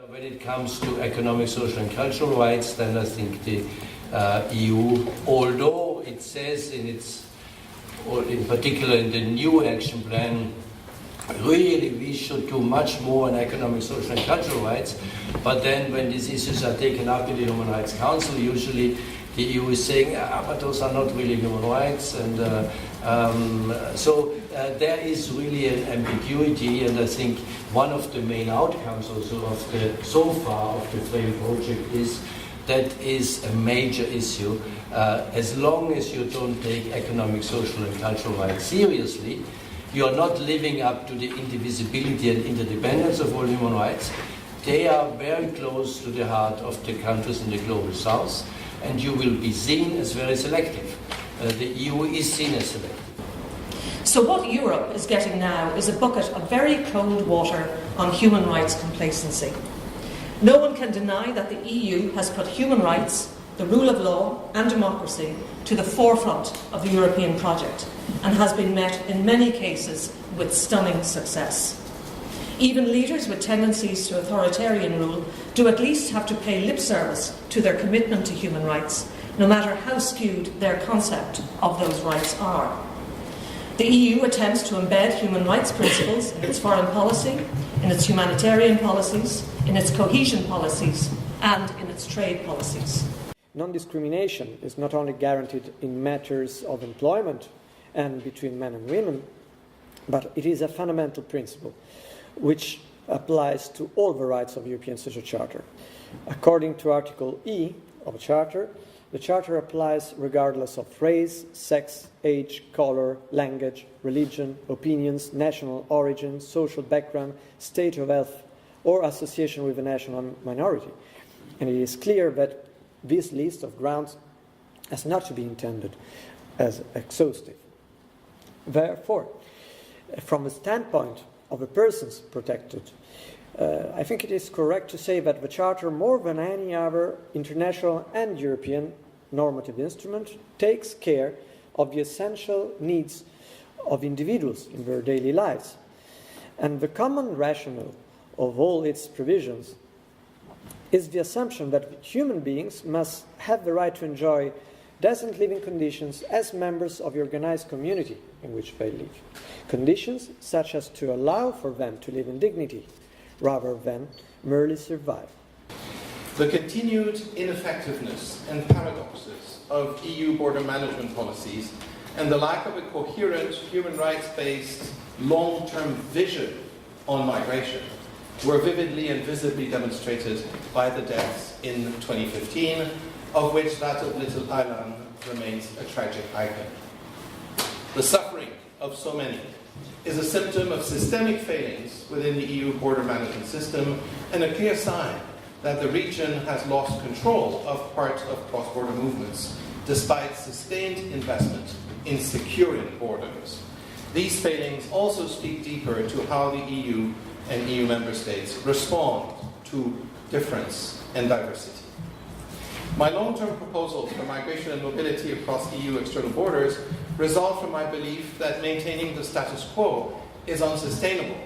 When it comes to economic, social and cultural rights, then I think the EU, although it says in particular in the new action plan, really we should do much more on economic, social and cultural rights, but then when these issues are taken up in the Human Rights Council, usually the EU is saying, but those are not really human rights, and so there is really an ambiguity, and I think one of the main outcomes also of so far of the FRAME project is that is a major issue. As long as you don't take economic, social and cultural rights seriously, you are not living up to the indivisibility and interdependence of all human rights. They are very close to the heart of the countries in the global south, and you will be seen as very selective. The EU is seen as selective. So what Europe is getting now is a bucket of very cold water on human rights complacency. No one can deny that the EU has put human rights, the rule of law and democracy to the forefront of the European project, and has been met in many cases with stunning success. Even leaders with tendencies to authoritarian rule do at least have to pay lip service to their commitment to human rights, no matter how skewed their concept of those rights are. The EU attempts to embed human rights principles in its foreign policy, in its humanitarian policies, in its cohesion policies, and in its trade policies. Non-discrimination is not only guaranteed in matters of employment and between men and women, but it is a fundamental principle which applies to all the rights of the European Social Charter. According to Article E of the Charter, the Charter applies regardless of race, sex, age, color, language, religion, opinions, national origin, social background, state of health, or association with a national minority. And it is clear that this list of grounds has not to be intended as exhaustive. Therefore, from the standpoint of the persons protected, I think it is correct to say that the Charter, more than any other international and European normative instrument, takes care of the essential needs of individuals in their daily lives. And the common rationale of all its provisions is the assumption that human beings must have the right to enjoy decent living conditions as members of the organized community in which they live. Conditions such as to allow for them to live in dignity rather than merely survive. The continued ineffectiveness and paradoxes of EU border management policies and the lack of a coherent human rights-based long-term vision on migration were vividly and visibly demonstrated by the deaths in 2015, of which that of little Aylan remains a tragic icon. The suffering of so many is a symptom of systemic failings within the EU border management system and a clear sign that the region has lost control of part of cross-border movements, despite sustained investment in securing borders. These failings also speak deeper to how the EU and EU member states respond to difference and diversity. My long-term proposals for migration and mobility across EU external borders result from my belief that maintaining the status quo is unsustainable.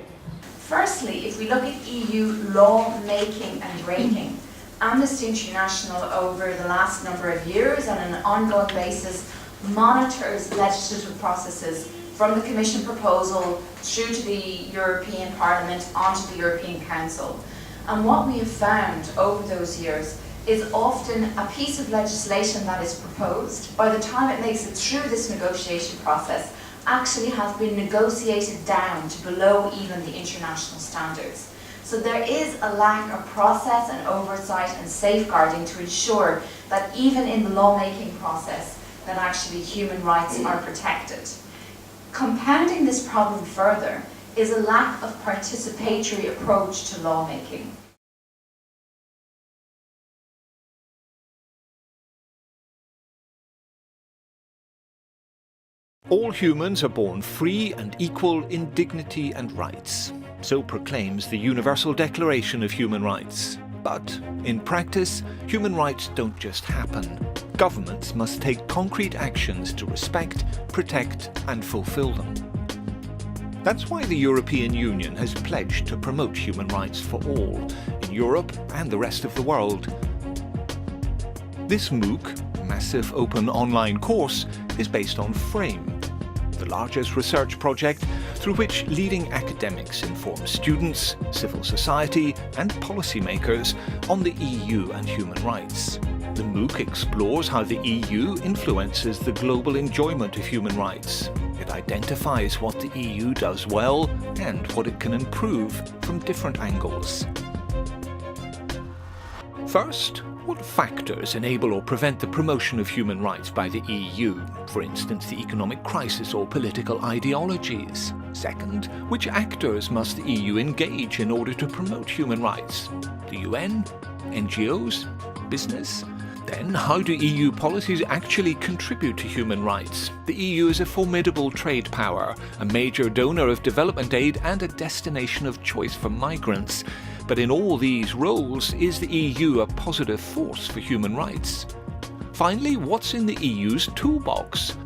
Firstly, if we look at EU law making and making, Amnesty International over the last number of years on an ongoing basis monitors legislative processes from the Commission proposal through to the European Parliament onto the European Council. And what we have found over those years is often a piece of legislation that is proposed, by the time it makes it through this negotiation process, actually has been negotiated down to below even the international standards. So there is a lack of process and oversight and safeguarding to ensure that even in the lawmaking process, that actually human rights are protected. Compounding this problem further is a lack of participatory approach to lawmaking. All humans are born free and equal in dignity and rights. So proclaims the Universal Declaration of Human Rights. But in practice, human rights don't just happen. Governments must take concrete actions to respect, protect and fulfill them. That's why the European Union has pledged to promote human rights for all, in Europe and the rest of the world. This MOOC, Massive Open Online Course, is based on FRAME, the largest research project through which leading academics inform students, civil society and policymakers on the EU and human rights. The MOOC explores how the EU influences the global enjoyment of human rights. It identifies what the EU does well and what it can improve from different angles. First, what factors enable or prevent the promotion of human rights by the EU? For instance, the economic crisis or political ideologies. Second, which actors must the EU engage in order to promote human rights? The UN? NGOs? Business? Then, how do EU policies actually contribute to human rights? The EU is a formidable trade power, a major donor of development aid and a destination of choice for migrants. But in all these roles, is the EU a positive force for human rights? Finally, what's in the EU's toolbox?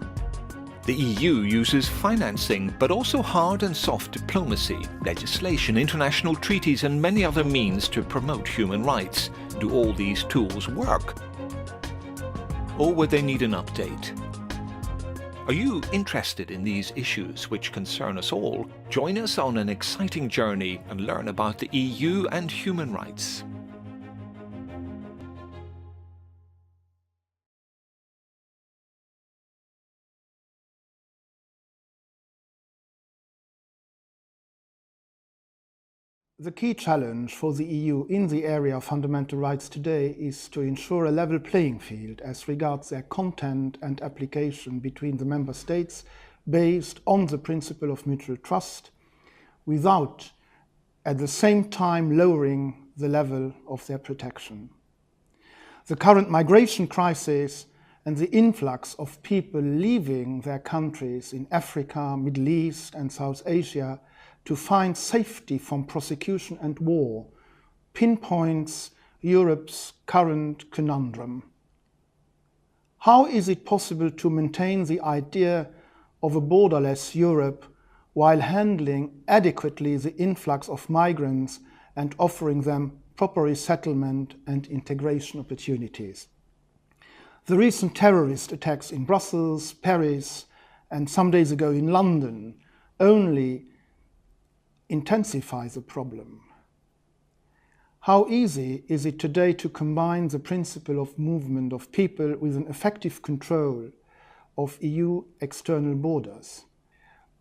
The EU uses financing, but also hard and soft diplomacy, legislation, international treaties and many other means to promote human rights. Do all these tools work? Or would they need an update? Are you interested in these issues which concern us all? Join us on an exciting journey and learn about the EU and human rights. The key challenge for the EU in the area of fundamental rights today is to ensure a level playing field as regards their content and application between the member states based on the principle of mutual trust, without at the same time lowering the level of their protection. The current migration crisis and the influx of people leaving their countries in Africa, Middle East and South Asia to find safety from prosecution and war pinpoints Europe's current conundrum. How is it possible to maintain the idea of a borderless Europe while handling adequately the influx of migrants and offering them proper resettlement and integration opportunities? The recent terrorist attacks in Brussels, Paris, and some days ago in London only intensify the problem. How easy is it today to combine the principle of movement of people with an effective control of EU external borders?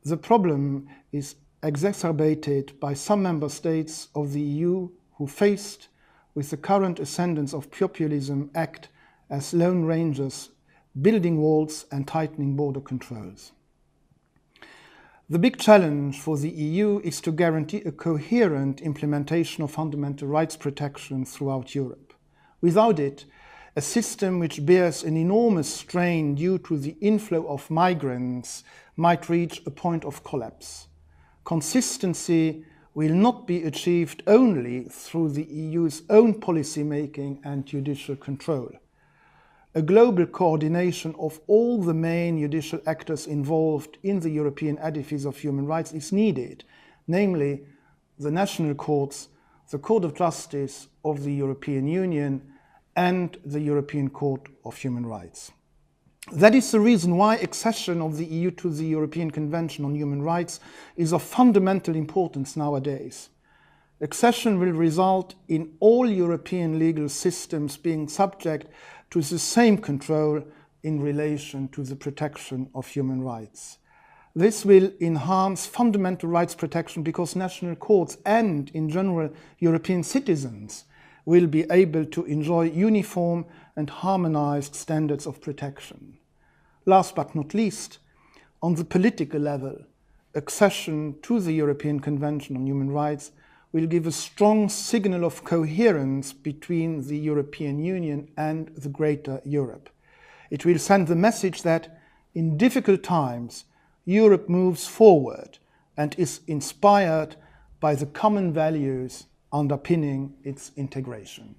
The problem is exacerbated by some member states of the EU who, faced with the current ascendance of populism, act as lone rangers, building walls and tightening border controls. The big challenge for the EU is to guarantee a coherent implementation of fundamental rights protection throughout Europe. Without it, a system which bears an enormous strain due to the inflow of migrants might reach a point of collapse. Consistency will not be achieved only through the EU's own policy making and judicial control. A global coordination of all the main judicial actors involved in the European edifice of human rights is needed, namely the national courts, the Court of Justice of the European Union, and the European Court of Human Rights. That is the reason why accession of the EU to the European Convention on Human Rights is of fundamental importance nowadays. Accession will result in all European legal systems being subject to the same control in relation to the protection of human rights. This will enhance fundamental rights protection because national courts and, in general, European citizens will be able to enjoy uniform and harmonized standards of protection. Last but not least, on the political level, accession to the European Convention on Human Rights will give a strong signal of coherence between the European Union and the greater Europe. It will send the message that in difficult times, Europe moves forward and is inspired by the common values underpinning its integration.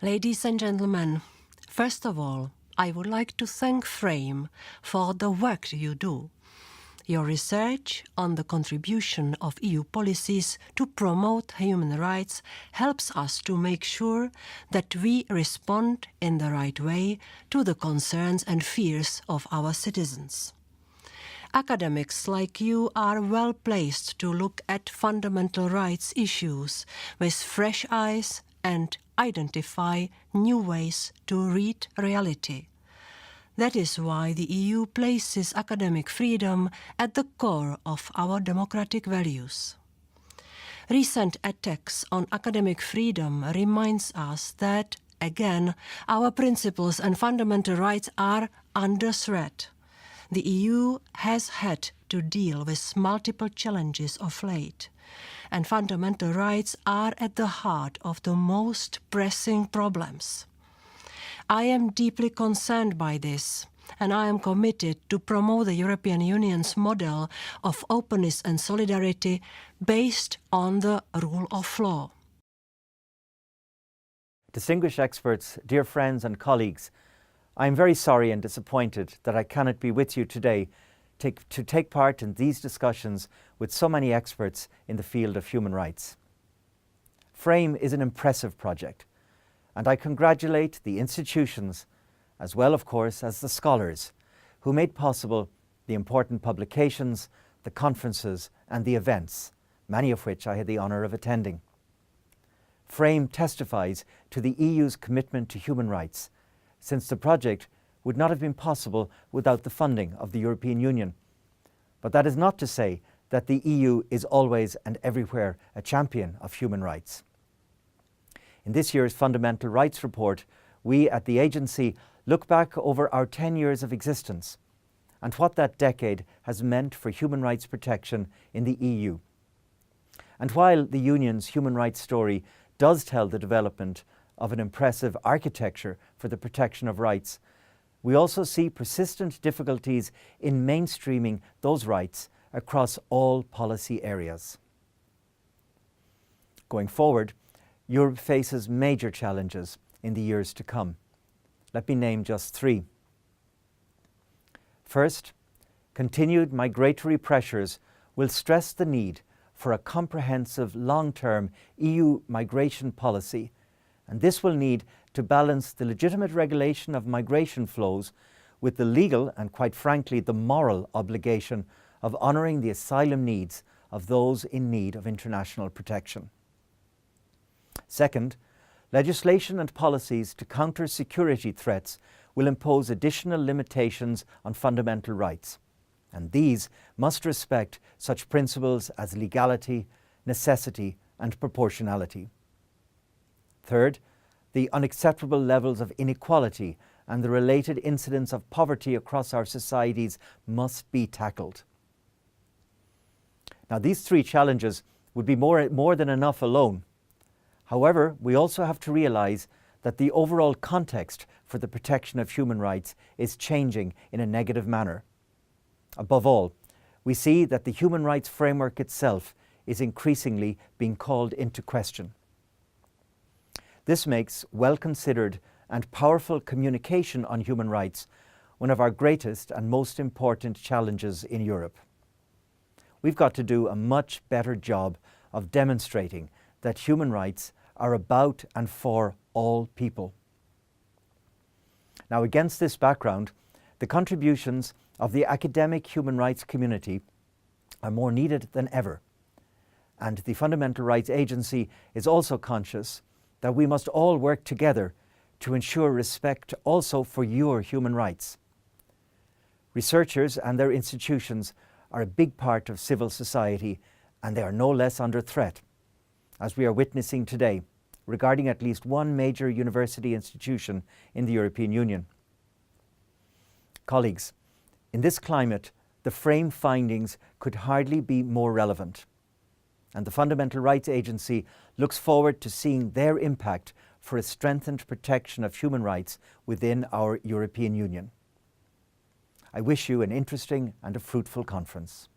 Ladies and gentlemen, first of all, I would like to thank FRAME for the work you do. Your research on the contribution of EU policies to promote human rights helps us to make sure that we respond in the right way to the concerns and fears of our citizens. Academics like you are well placed to look at fundamental rights issues with fresh eyes and identify new ways to read reality. That is why the EU places academic freedom at the core of our democratic values. Recent attacks on academic freedom reminds us that, again, our principles and fundamental rights are under threat. The EU has had to deal with multiple challenges of late, and fundamental rights are at the heart of the most pressing problems. I am deeply concerned by this, and I am committed to promote the European Union's model of openness and solidarity based on the rule of law. Distinguished experts, dear friends and colleagues, I am very sorry and disappointed that I cannot be with you today to take part in these discussions with so many experts in the field of human rights. FRAME is an impressive project, and I congratulate the institutions, as well, of course, as the scholars who made possible the important publications, the conferences, and the events, many of which I had the honour of attending. FRAME testifies to the EU's commitment to human rights, since the project would not have been possible without the funding of the European Union. But that is not to say that the EU is always and everywhere a champion of human rights. In this year's Fundamental Rights Report, we at the agency look back over our 10 years of existence and what that decade has meant for human rights protection in the EU. And while the Union's human rights story does tell the development of an impressive architecture for the protection of rights, we also see persistent difficulties in mainstreaming those rights across all policy areas. Going forward, Europe faces major challenges in the years to come. Let me name just three. First, continued migratory pressures will stress the need for a comprehensive long-term EU migration policy, and this will need to balance the legitimate regulation of migration flows with the legal and, quite frankly, the moral obligation of honouring the asylum needs of those in need of international protection. Second, legislation and policies to counter security threats will impose additional limitations on fundamental rights, and these must respect such principles as legality, necessity, and proportionality. Third, the unacceptable levels of inequality and the related incidence of poverty across our societies must be tackled. Now, these three challenges would be more than enough alone. However, we also have to realise that the overall context for the protection of human rights is changing in a negative manner. Above all, we see that the human rights framework itself is increasingly being called into question. This makes well-considered and powerful communication on human rights one of our greatest and most important challenges in Europe. We've got to do a much better job of demonstrating that human rights are about and for all people. Now, against this background, the contributions of the academic human rights community are more needed than ever. And the Fundamental Rights Agency is also conscious that we must all work together to ensure respect also for your human rights. Researchers and their institutions are a big part of civil society, and they are no less under threat, as we are witnessing today regarding at least one major university institution in the European Union. Colleagues, in this climate, the FRAME findings could hardly be more relevant, and the Fundamental Rights Agency looks forward to seeing their impact for a strengthened protection of human rights within our European Union. I wish you an interesting and a fruitful conference.